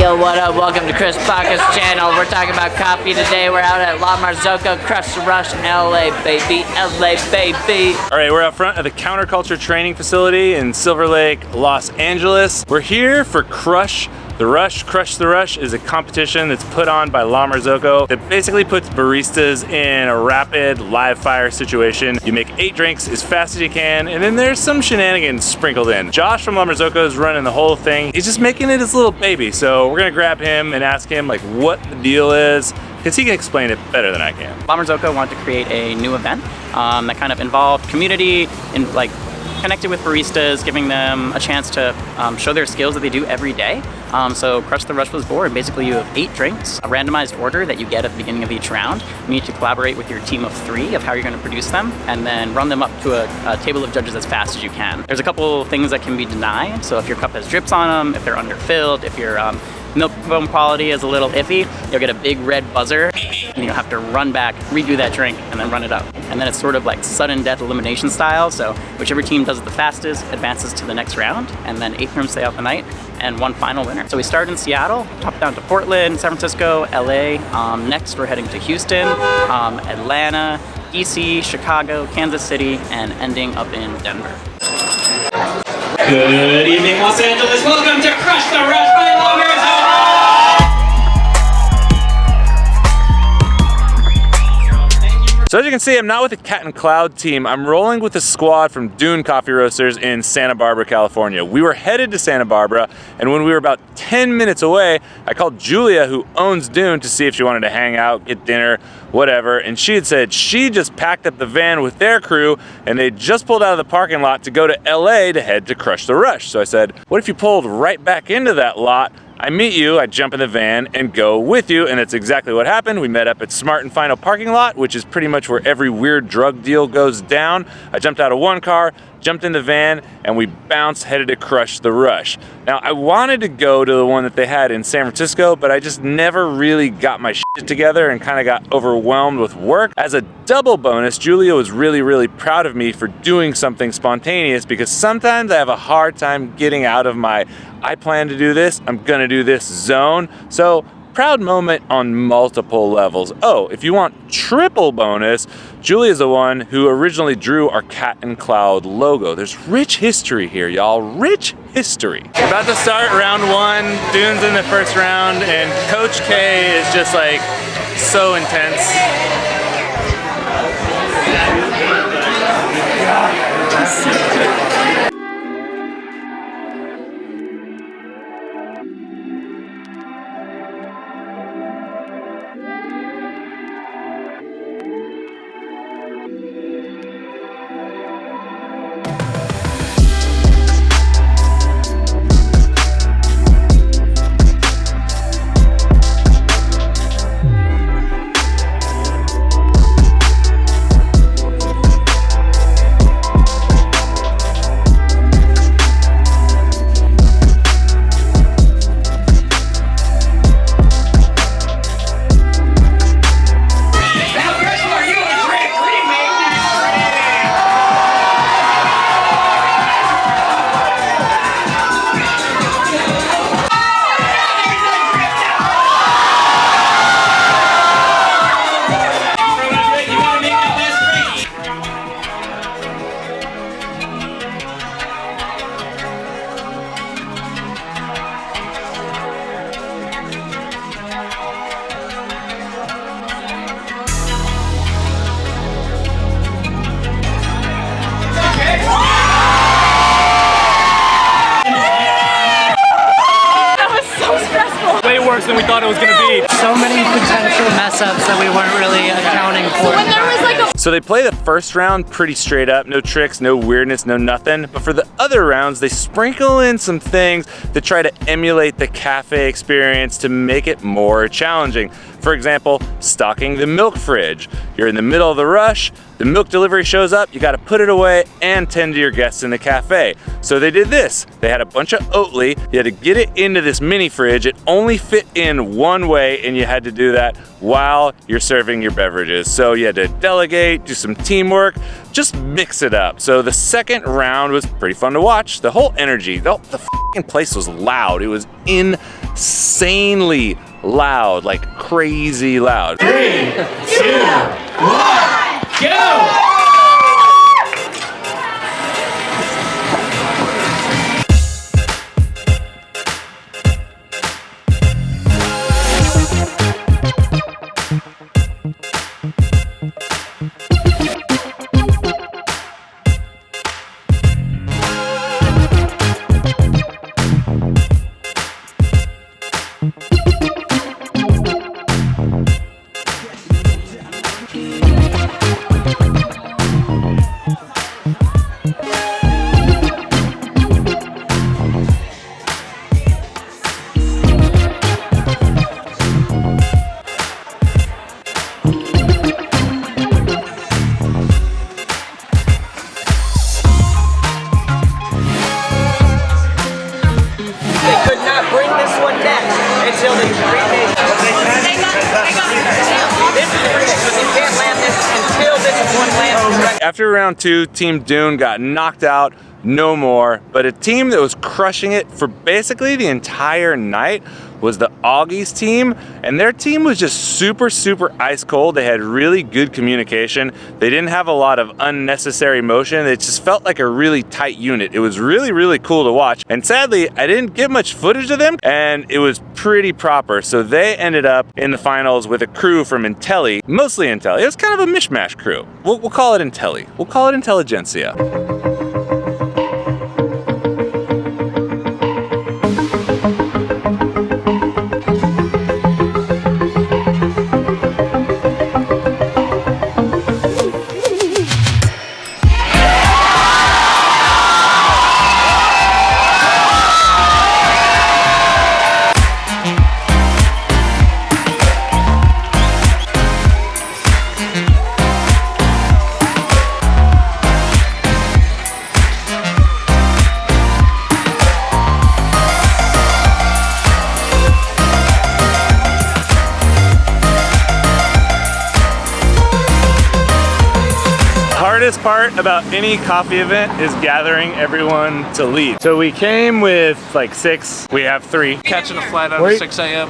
Yo, what up? Welcome to Chris Baca's channel. We're talking about coffee today. We're out at La Marzocco, Crush the Rush, LA, baby. LA, baby. All right, we're out front of the Counterculture Training Facility in Silver Lake, Los Angeles. We're here for Crush the Rush. Crush the Rush is a competition that's put on by La Marzocco that basically puts baristas in a rapid live fire situation. You make 8 drinks as fast as you can, and then there's some shenanigans sprinkled in. Josh from La Marzocco is running the whole thing. He's just making it his little baby. So we're gonna grab him and ask him like what the deal is, because he can explain it better than I can. La Marzocco wanted to create a new event that kind of involved community and connected with baristas, giving them a chance to show their skills that they do every day. So Crush the Rush was born. Basically, you have 8 drinks, a randomized order that you get at the beginning of each round. You need to collaborate with your team of 3 of how you're going to produce them, and then run them up to a table of judges as fast as you can. There's a couple things that can be denied. So if your cup has drips on them, if they're underfilled, if your milk foam quality is a little iffy, you'll get a big red buzzer, and you'll have to run back, redo that drink, and then run it up. And then it's sort of like sudden death elimination style, so whichever team does it the fastest advances to the next round, and then 8 rooms stay out the night, and 1 final winner. So we started in Seattle, hopped down to Portland, San Francisco, LA. Next we're heading to Houston, Atlanta, DC, Chicago, Kansas City, and ending up in Denver. Good evening, Los Angeles. Welcome to Crush the Rush by La Marzocco. So as you can see, I'm not with the Cat and Cloud team. I'm rolling with a squad from Dune Coffee Roasters in Santa Barbara, California. We were headed to Santa Barbara, and when we were about 10 minutes away, I called Julia, who owns Dune, to see if she wanted to hang out, get dinner, whatever, and she had said she just packed up the van with their crew, and they just pulled out of the parking lot to go to LA to head to Crush the Rush. So I said, what if you pulled right back into that lot? I meet you, I jump in the van and go with you, and that's exactly what happened. We met up at Smart and Final parking lot, which is pretty much where every weird drug deal goes down. I jumped out of one car, jumped in the van, and we bounced, headed to Crush the Rush. Now, I wanted to go to the one that they had in San Francisco, but I just never really got my shit together and kind of got overwhelmed with work. As a double bonus, Julia was really proud of me for doing something spontaneous, because sometimes I have a hard time getting out of my I plan to do this, I'm gonna do this zone. So proud moment on multiple levels. Oh, if you want triple bonus, Julia's the one who originally drew our Cat and Cloud logo. There's rich history here, y'all, rich history. We're about to start round 1, Dune's in the first round, and Coach K is just like so intense. Worse than we thought it was gonna be. So many potential mess ups that we weren't really accounting for. When there was like a So they play the first round pretty straight up, no tricks, no weirdness, no nothing. But for the other rounds, they sprinkle in some things to try to emulate the cafe experience to make it more challenging. For example, stocking the milk fridge. You're in the middle of the rush, the milk delivery shows up, you gotta put it away and tend to your guests in the cafe. So they did this. They had a bunch of Oatly, you had to get it into this mini fridge. It only fit in one way, and you had to do that while you're serving your beverages. So you had to delegate, do some teamwork, just mix it up. So the second round was pretty fun to watch. The whole energy, the f***ing place was loud. It was insane. insanely loud, like crazy loud. 3, 2, 1, go! After round 2, Team Dune got knocked out, no more. But a team that was crushing it for basically the entire night was the Augies team, and their team was just super ice cold. They had really good communication. They didn't have a lot of unnecessary motion. It just felt like a really tight unit. It was really cool to watch. And sadly, I didn't get much footage of them, and it was pretty proper. So they ended up in the finals with a crew from Intelli, mostly Intelli. It was kind of a mishmash crew. We'll call it Intelli. We'll call it Intelligentsia. Hardest part about any coffee event is gathering everyone to lead. So we came with like 6, we have 3. Catching a flight out at 6 a.m.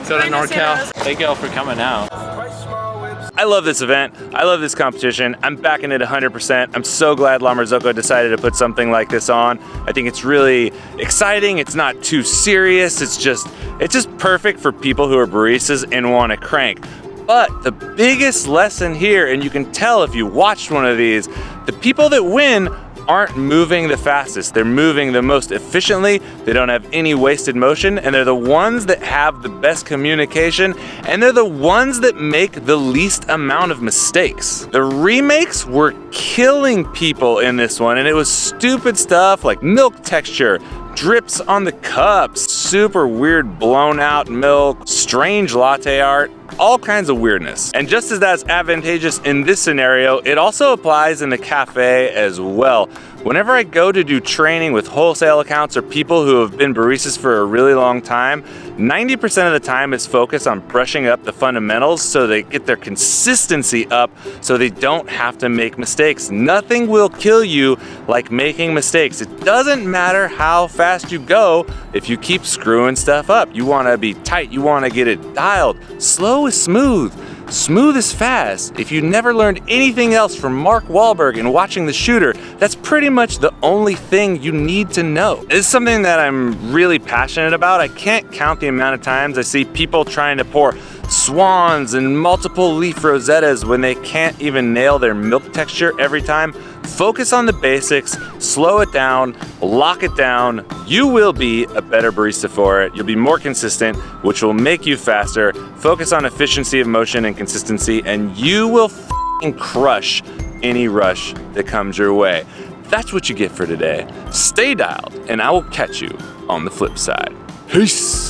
Go to NorCal. Thank y'all for coming out. I love this event. I love this competition. I'm backing it 100%. I'm so glad La Marzocco decided to put something like this on. I think it's really exciting. It's not too serious. It's just perfect for people who are baristas and want to crank. But the biggest lesson here, and you can tell if you watched one of these, the people that win aren't moving the fastest. They're moving the most efficiently. They don't have any wasted motion, and they're the ones that have the best communication, and they're the ones that make the least amount of mistakes. The remakes were killing people in this one, and it was stupid stuff like milk texture, drips on the cups, super weird blown out milk, strange latte art, all kinds of weirdness. And just as that's advantageous in this scenario, it also applies in the cafe as well. Whenever I go to do training with wholesale accounts or people who have been baristas for a really long time, 90% of the time is focused on brushing up the fundamentals so they get their consistency up so they don't have to make mistakes. Nothing will kill you like making mistakes. It doesn't matter how fast you go if you keep screwing stuff up. You want to be tight, you want to get it dialed. Slow is smooth. Smooth is fast. If you never learned anything else from Mark Wahlberg and Watching the Shooter, that's pretty much the only thing you need to know. It's something that I'm really passionate about. I can't count the amount of times I see people trying to pour swans and multiple leaf rosettas when they can't even nail their milk texture every time. Focus on the basics, slow it down, lock it down. You will be a better barista for it. You'll be more consistent, which will make you faster. Focus on efficiency of motion and consistency, and you will crush any rush that comes your way. That's what you get for today. Stay dialed, and I will catch you on the flip side. Peace.